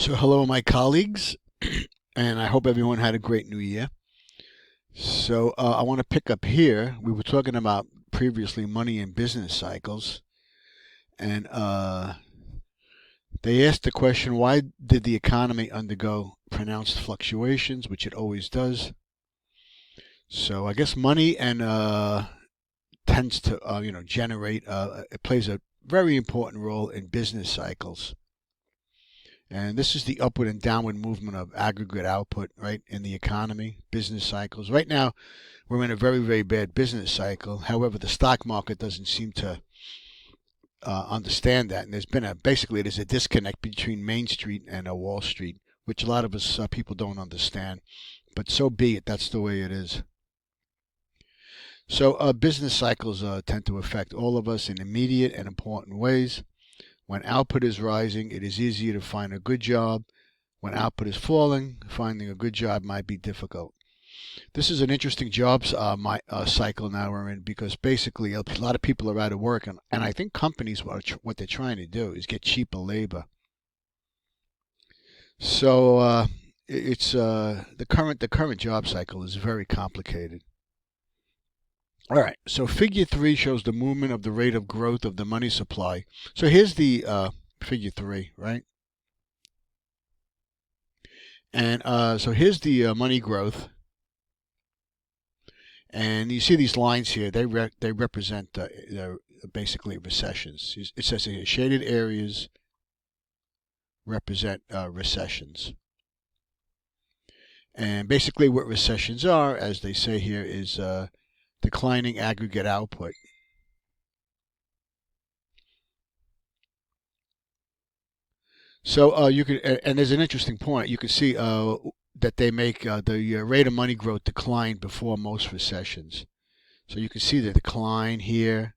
So, hello, my colleagues, and I hope everyone had a great new year. So, I want to pick up here. We were talking about previously money and business cycles, and they asked the question, why did the economy undergo pronounced fluctuations, which it always does? So, I guess money and tends to, generate, it plays a very important role in business cycles. And this is the upward and downward movement of aggregate output, right, in the economy, business cycles. Right now, we're in a very, very bad business cycle. However, the stock market doesn't seem to understand that. And there's a disconnect between Main Street and Wall Street, which a lot of us people don't understand. But so be it. That's the way it is. So business cycles tend to affect all of us in immediate and important ways. When output is rising, it is easier to find a good job. When output is falling, finding a good job might be difficult. This is an interesting jobs cycle now we're in, because basically a lot of people are out of work, and I think companies what they're trying to do is get cheaper labor. So it's the current job cycle is very complicated. All right, so figure 3 shows the movement of the rate of growth of the money supply. So here's the figure 3, right? And so here's the money growth. And you see these lines here, they represent basically recessions. It says here, shaded areas represent recessions. And basically what recessions are, as they say here, is declining aggregate output. So you can, and there's an interesting point. You can see that they make the rate of money growth decline before most recessions. So you can see the decline here,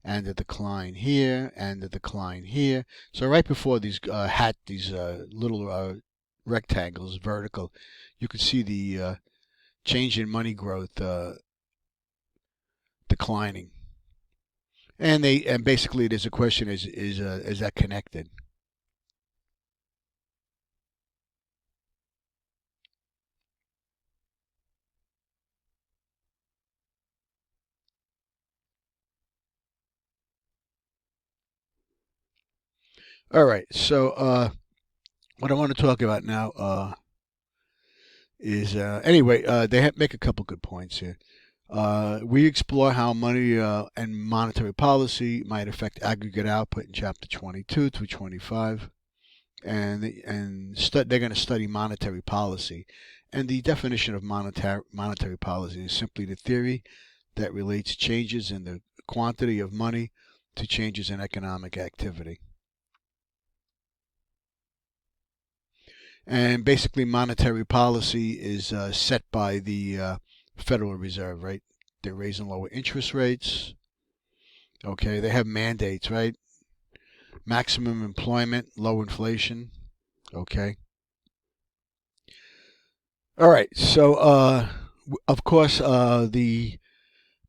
and the decline here, and the decline here. So right before these little rectangles, vertical, you can see the change in money growth declining. And basically there's a question: is that connected? All right. So what I want to talk about now is anyway. Make a couple good points here. We explore how money and monetary policy might affect aggregate output in Chapter 22 through 25, they're going to study monetary policy. And the definition of monetary policy is simply the theory that relates changes in the quantity of money to changes in economic activity. And basically, monetary policy is set by the Federal Reserve, right? They're raising lower interest rates. Okay, they have mandates, right? Maximum employment, low inflation. Okay. All right. So, of course, the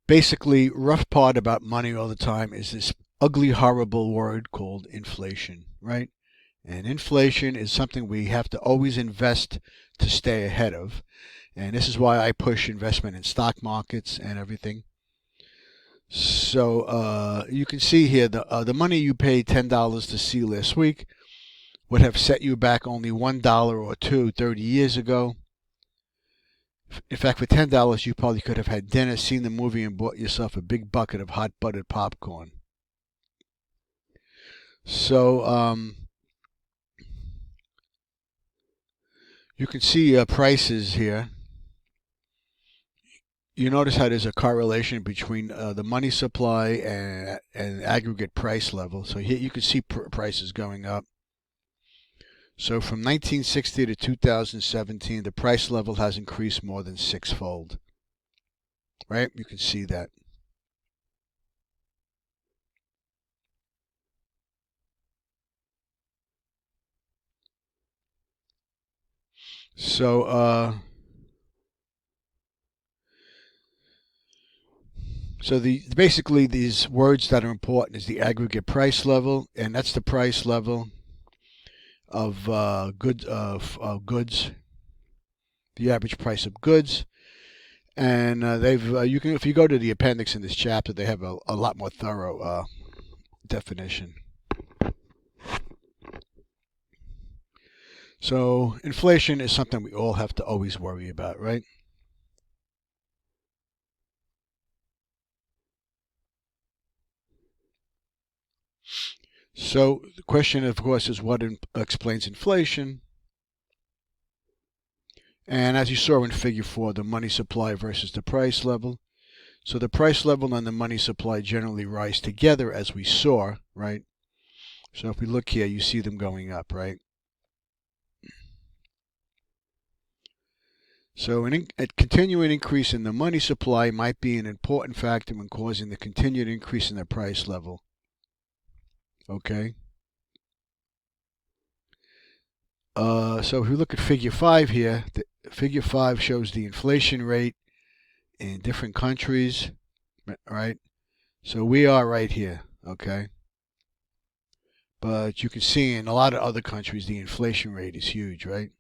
basically rough part about money all the time is this ugly, horrible word called inflation, right? And inflation is something we have to always invest to stay ahead of. And this is why I push investment in stock markets and everything. So you can see here the money you paid $10 to see last week would have set you back only $1 or two 30 years ago. In fact, for $10, you probably could have had dinner, seen the movie, and bought yourself a big bucket of hot buttered popcorn. So you can see prices here. You notice how there's a correlation between the money supply and aggregate price level. So here you can see prices going up. So from 1960 to 2017, the price level has increased more than sixfold. Right? You can see that. So basically these words that are important is the aggregate price level, and that's the price level of goods, the average price of goods, and they've you can, if you go to the appendix in this chapter, they have a lot more thorough definition. So inflation is something we all have to always worry about, right? So the question, of course, is what explains inflation? And as you saw in figure 4, the money supply versus the price level. So the price level and the money supply generally rise together, as we saw, right? So if we look here, you see them going up, right? So a continuing increase in the money supply might be an important factor in causing the continued increase in the price level. Okay? So if we look at figure 5 here, figure 5 shows the inflation rate in different countries, right? So we are right here, okay? But you can see in a lot of other countries the inflation rate is huge, right?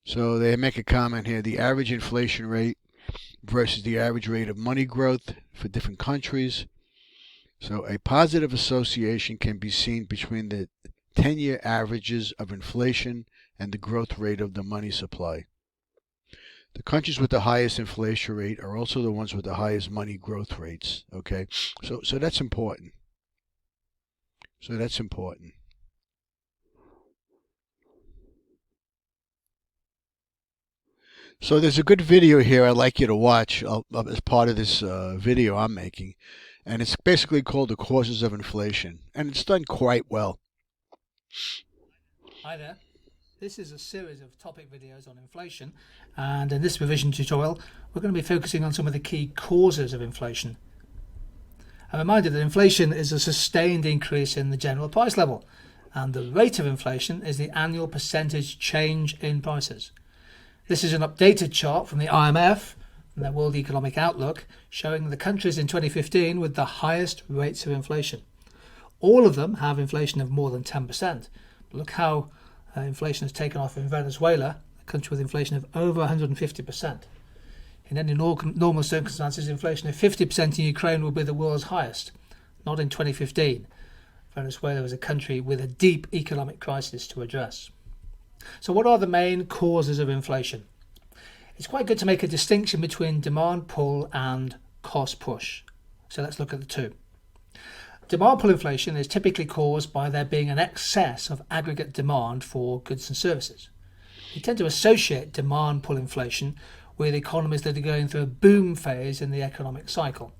So they make a comment here, the average inflation rate versus the average rate of money growth for different countries. So a positive association can be seen between the 10-year averages of inflation and the growth rate of the money supply. The countries with the highest inflation rate are also the ones with the highest money growth rates. Okay, so that's important. So that's important. So there's a good video here I'd like you to watch as part of this video I'm making, and it's basically called The Causes of Inflation, and it's done quite well. Hi there. This is a series of topic videos on inflation, and in this revision tutorial we're going to be focusing on some of the key causes of inflation. I'm reminded that inflation is a sustained increase in the general price level, and the rate of inflation is the annual percentage change in prices. This is an updated chart from the IMF and their World Economic Outlook showing the countries in 2015 with the highest rates of inflation. All of them have inflation of more than 10%. Look how inflation has taken off in Venezuela, a country with inflation of over 150%. In any normal circumstances, inflation of 50% in Ukraine would be the world's highest, not in 2015. Venezuela is a country with a deep economic crisis to address. So what are the main causes of inflation? It's quite good to make a distinction between demand pull and cost push. So let's look at the two. Demand pull inflation is typically caused by there being an excess of aggregate demand for goods and services. We tend to associate demand pull inflation with economies that are going through a boom phase in the economic cycle.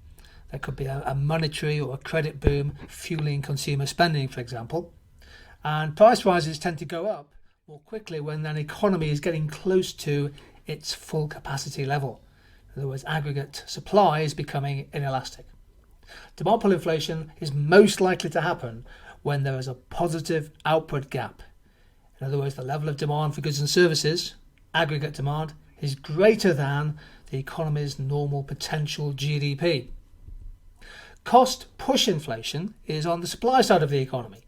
There could be a monetary or a credit boom fueling consumer spending, for example. And price rises tend to go up more quickly when an economy is getting close to its full capacity level. In other words, aggregate supply is becoming inelastic. Demand pull inflation is most likely to happen when there is a positive output gap. In other words, the level of demand for goods and services, aggregate demand, is greater than the economy's normal potential GDP. Cost push inflation is on the supply side of the economy,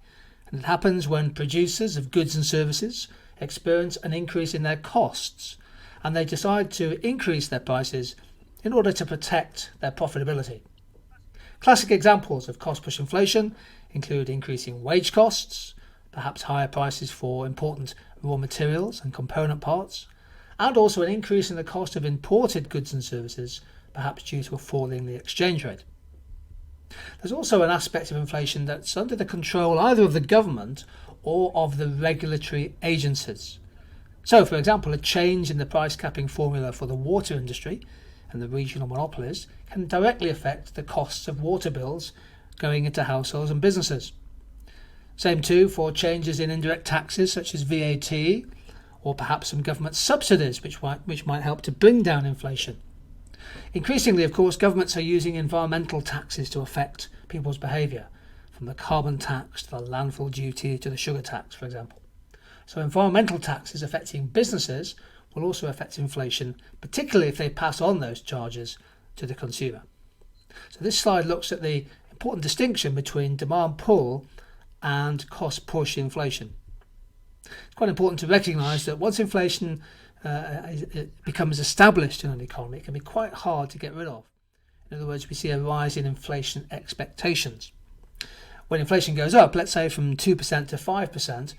and it happens when producers of goods and services experience an increase in their costs, and they decide to increase their prices in order to protect their profitability. Classic examples of cost push inflation include increasing wage costs, perhaps higher prices for important raw materials and component parts, and also an increase in the cost of imported goods and services, perhaps due to a fall in the exchange rate. There's also an aspect of inflation that's under the control either of the government or of the regulatory agencies. So, for example, a change in the price capping formula for the water industry and the regional monopolies can directly affect the costs of water bills going into households and businesses. Same too for changes in indirect taxes such as VAT, or perhaps some government subsidies which might help to bring down inflation. Increasingly, of course, governments are using environmental taxes to affect people's behaviour, from the carbon tax to the landfill duty to the sugar tax, for example. So environmental taxes affecting businesses will also affect inflation, particularly if they pass on those charges to the consumer. So this slide looks at the important distinction between demand pull and cost push inflation. It's quite important to recognise that once inflation it becomes established in an economy, it can be quite hard to get rid of. In other words, we see a rise in inflation expectations. When inflation goes up, let's say from 2% to 5%,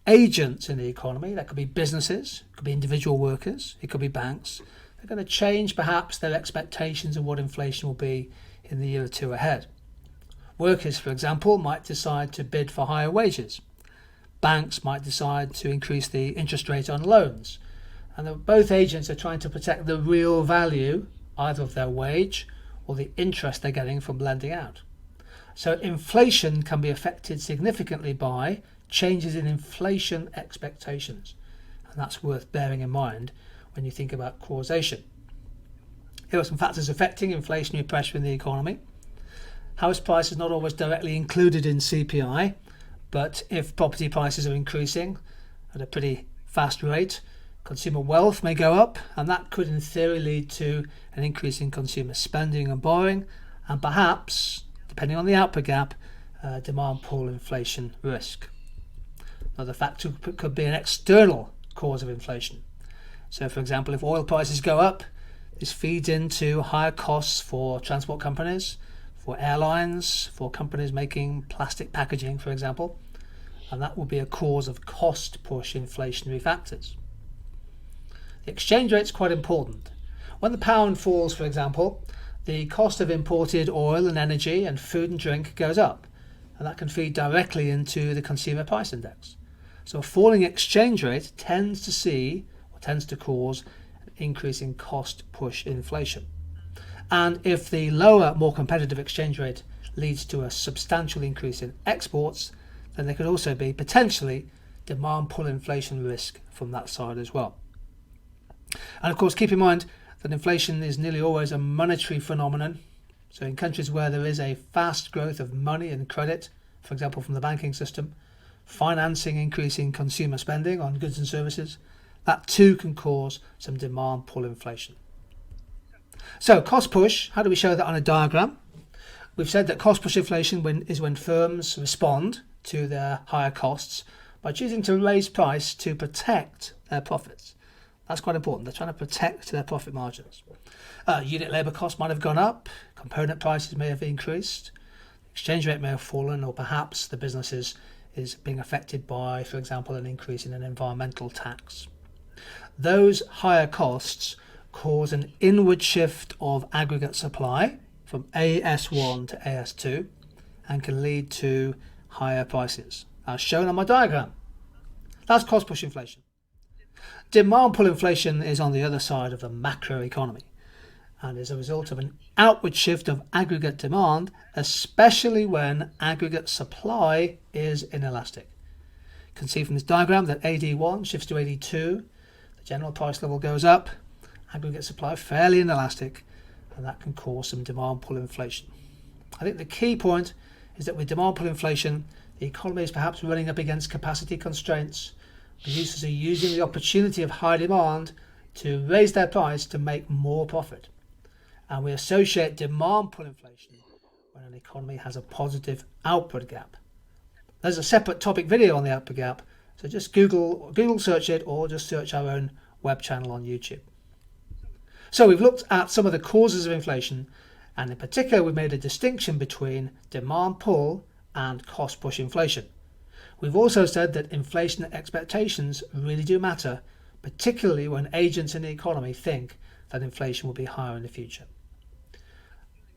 agents in the economy, that could be businesses, it could be individual workers, it could be banks, they're going to change perhaps their expectations of what inflation will be in the year or two ahead. Workers, for example, might decide to bid for higher wages. Banks might decide to increase the interest rate on loans. And both agents are trying to protect the real value either of their wage or the interest they're getting from lending out. So inflation can be affected significantly by changes in inflation expectations. And that's worth bearing in mind when you think about causation. Here are some factors affecting inflationary pressure in the economy. House prices not always directly included in CPI, but if property prices are increasing at a pretty fast rate, consumer wealth may go up, and that could in theory lead to an increase in consumer spending and borrowing, and perhaps, depending on the output gap, demand pull inflation risk. Another factor could be an external cause of inflation. So for example, if oil prices go up, this feeds into higher costs for transport companies, for airlines, for companies making plastic packaging, for example, and that will be a cause of cost push inflationary factors. The exchange rate is quite important. When the pound falls, for example, the cost of imported oil and energy and food and drink goes up, and that can feed directly into the consumer price index. So a falling exchange rate tends to cause an increase in cost push inflation. And if the lower, more competitive exchange rate leads to a substantial increase in exports, then there could also be potentially demand pull inflation risk from that side as well. And of course, keep in mind that inflation is nearly always a monetary phenomenon. So in countries where there is a fast growth of money and credit, for example from the banking system, financing increasing consumer spending on goods and services, that too can cause some demand pull inflation. So cost push, how do we show that on a diagram? We've said that cost push inflation is when firms respond to their higher costs by choosing to raise price to protect their profits. That's quite important. They're trying to protect their profit margins. Unit labour costs might have gone up, component prices may have increased, exchange rate may have fallen, or perhaps the business is being affected by, for example, an increase in an environmental tax. Those higher costs cause an inward shift of aggregate supply from AS1 to AS2 and can lead to higher prices, as shown on my diagram. That's cost push inflation. Demand pull inflation is on the other side of the macro economy and is a result of an outward shift of aggregate demand, especially when aggregate supply is inelastic. You can see from this diagram that AD1 shifts to AD2, the general price level goes up, aggregate supply fairly inelastic, and that can cause some demand pull inflation. I think the key point is that with demand pull inflation, the economy is perhaps running up against capacity constraints. Producers are using the opportunity of high demand to raise their price to make more profit. And we associate demand pull inflation when an economy has a positive output gap. There's a separate topic video on the output gap, so just Google search it or just search our own web channel on YouTube. So we've looked at some of the causes of inflation, and in particular we've made a distinction between demand pull and cost push inflation. We've also said that inflation expectations really do matter, particularly when agents in the economy think that inflation will be higher in the future.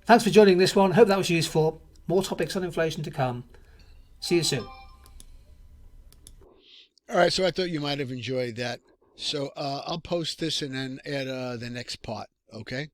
Thanks for joining this one. Hope that was useful. More topics on inflation to come. See you soon. All right, so I thought you might have enjoyed that. So I'll post this and then add the next part, okay?